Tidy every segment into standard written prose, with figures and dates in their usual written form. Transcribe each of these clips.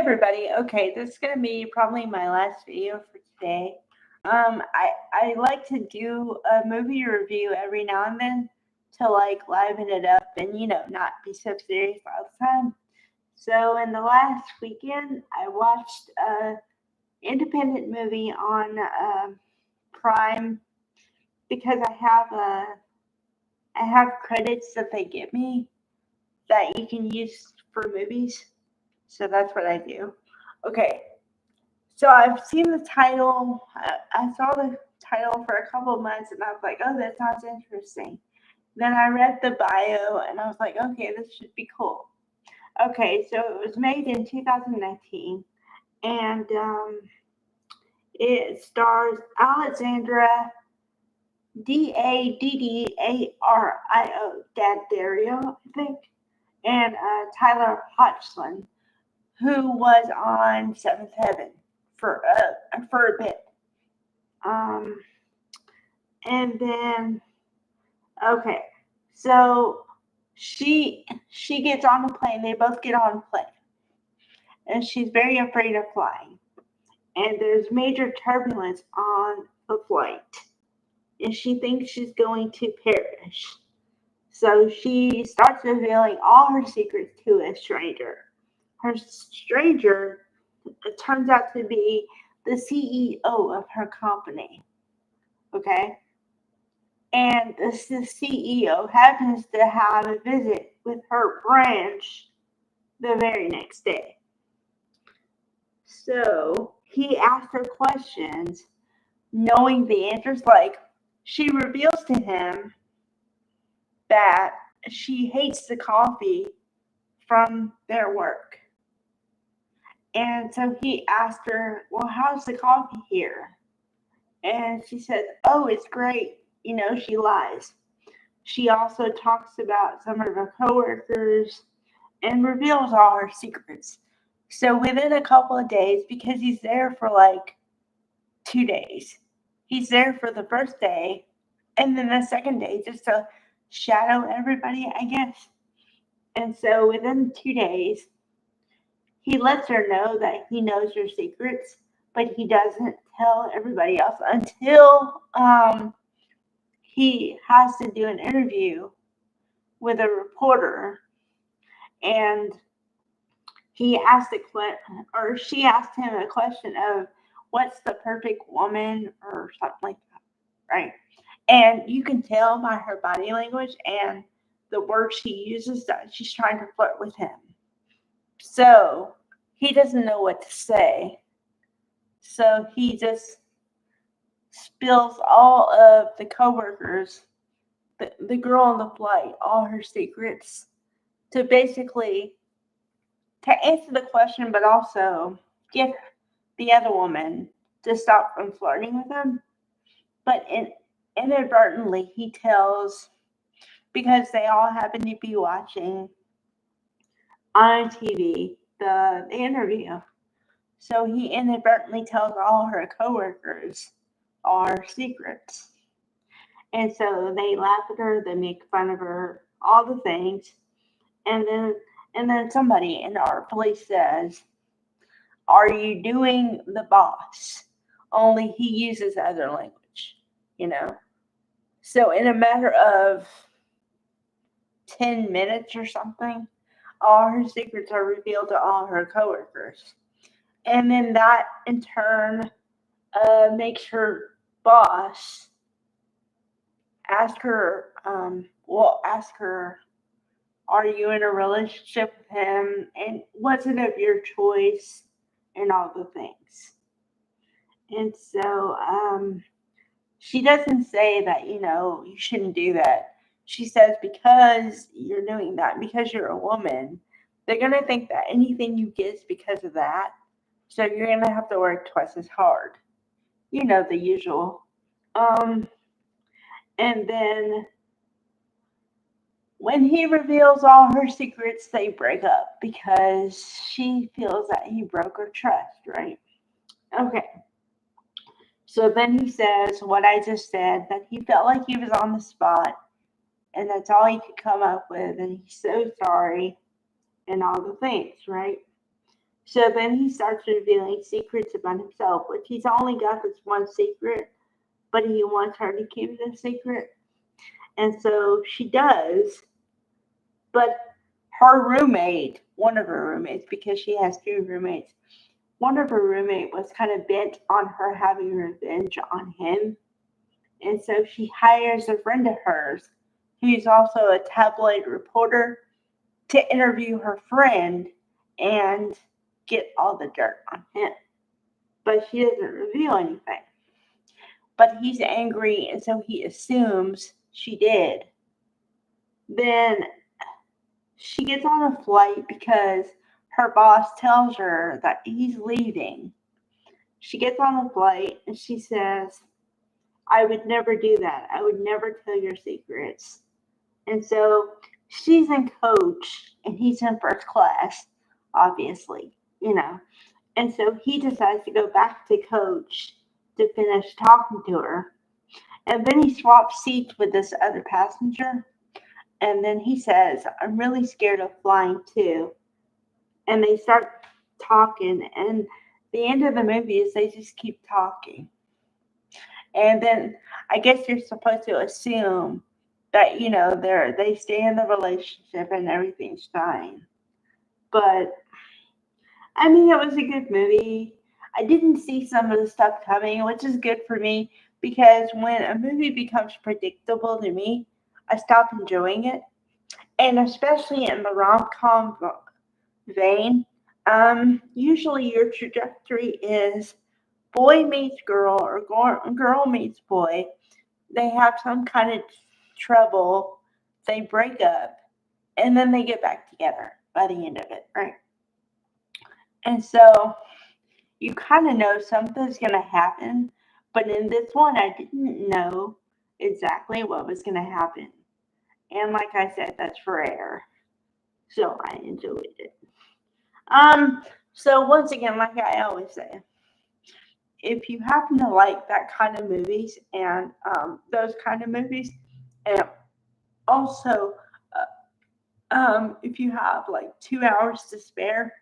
everybody. Okay, this is gonna be probably my last video for today. I like to do a movie review every now and then to like liven it up and not be so serious all the time. So in the last weekend, I watched a independent movie on Prime because I have credits that they give me that you can use for movies. So that's what I do. Okay, so I've seen the title. I saw the title for a couple of months, and I was like, "Oh, that sounds interesting." Then I read the bio, and I was like, "Okay, this should be cool." Okay, so it was made in 2019, and it stars Alexandra Daddario, I think, and Tyler Hoechlin, who was on Seventh Heaven for a bit. Um, and then okay, so she gets on a plane. They both get on a plane, and she's very afraid of flying. And there's major turbulence on the flight, and she thinks she's going to perish. So she starts revealing all her secrets to a stranger. Her stranger turns out to be the CEO of her company. Okay. And the CEO happens to have a visit with her branch the very next day. So he asked her questions, knowing the answers. Like, she reveals to him that she hates the coffee from their work. And so he asked her, "Well, how's the coffee here?" And she said, "Oh, it's great." She lies. She also talks about some of her coworkers and reveals all her secrets. So within a couple of days, because he's there for like 2 days, he's there for the first day and then the second day just to shadow everybody, I guess. And so within 2 days, he lets her know that he knows her secrets, but he doesn't tell everybody else until he has to do an interview with a reporter, and he asked she asked him a question of what's the perfect woman or something like that, right? And you can tell by her body language and the words she uses that she's trying to flirt with him. So he doesn't know what to say. So he just spills all of the coworkers, the girl on the flight, all her secrets to basically to answer the question, but also get the other woman to stop from flirting with him. But inadvertently, he tells, because they all happen to be watching on TV the interview. So he inadvertently tells all her coworkers all her secrets. And so they laugh at her, they make fun of her, all the things. And then somebody in our police says, "Are you doing the boss?" Only he uses other language, you know? So in a matter of 10 minutes or something, all her secrets are revealed to all her coworkers. And then that in turn makes her boss ask her, "Are you in a relationship with him? And was it of your choice?" And all the things. And so she doesn't say that, you shouldn't do that. She says because you're doing that, because you're a woman, they're going to think that anything you get is because of that. So you're going to have to work twice as hard. The usual. And then when he reveals all her secrets, they break up because she feels that he broke her trust, right? Okay. So then he says what I just said, that he felt like he was on the spot and that's all he could come up with, and he's so sorry and all the things, right? So then he starts revealing secrets about himself, which he's only got this one secret, but he wants her to keep it a secret. And so she does. But her roommate, one of her roommates, because she has two roommates, one of her roommate was kind of bent on her having revenge on him. And so she hires a friend of hers, who's also a tabloid reporter, to interview her friend and get all the dirt on him. But she doesn't reveal anything. But he's angry, and so he assumes she did. Then she gets on a flight because her boss tells her that he's leaving. She gets on the flight and she says, I would never do that. I would never tell your secrets. And so she's in coach and he's in first class, obviously, you know. And so he decides to go back to coach to finish talking to her. And then he swaps seats with this other passenger. And then he says, I'm really scared of flying too. And they start talking. And the end of the movie is they just keep talking. And then I guess you're supposed to assume that, they stay in the relationship and everything's fine. But I mean, it was a good movie. I didn't see some of the stuff coming, which is good for me because when a movie becomes predictable to me, I stop enjoying it. And especially in the rom com vein, usually your trajectory is boy meets girl or girl meets boy. They have some kind of trouble, they break up, and then they get back together by the end of it, right? And so you kind of know something's going to happen, but in this one, I didn't know exactly what was going to happen. And like I said, that's rare. So I enjoyed it. So once again, like I always say, if you happen to like that kind of movies and those kind of movies, and also if you have like 2 hours to spare,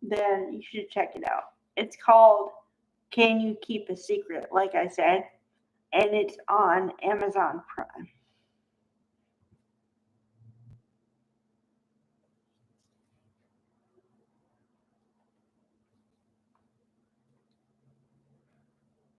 then you should check it out. It's called Can You Keep a Secret, like I said, and it's on Amazon Prime.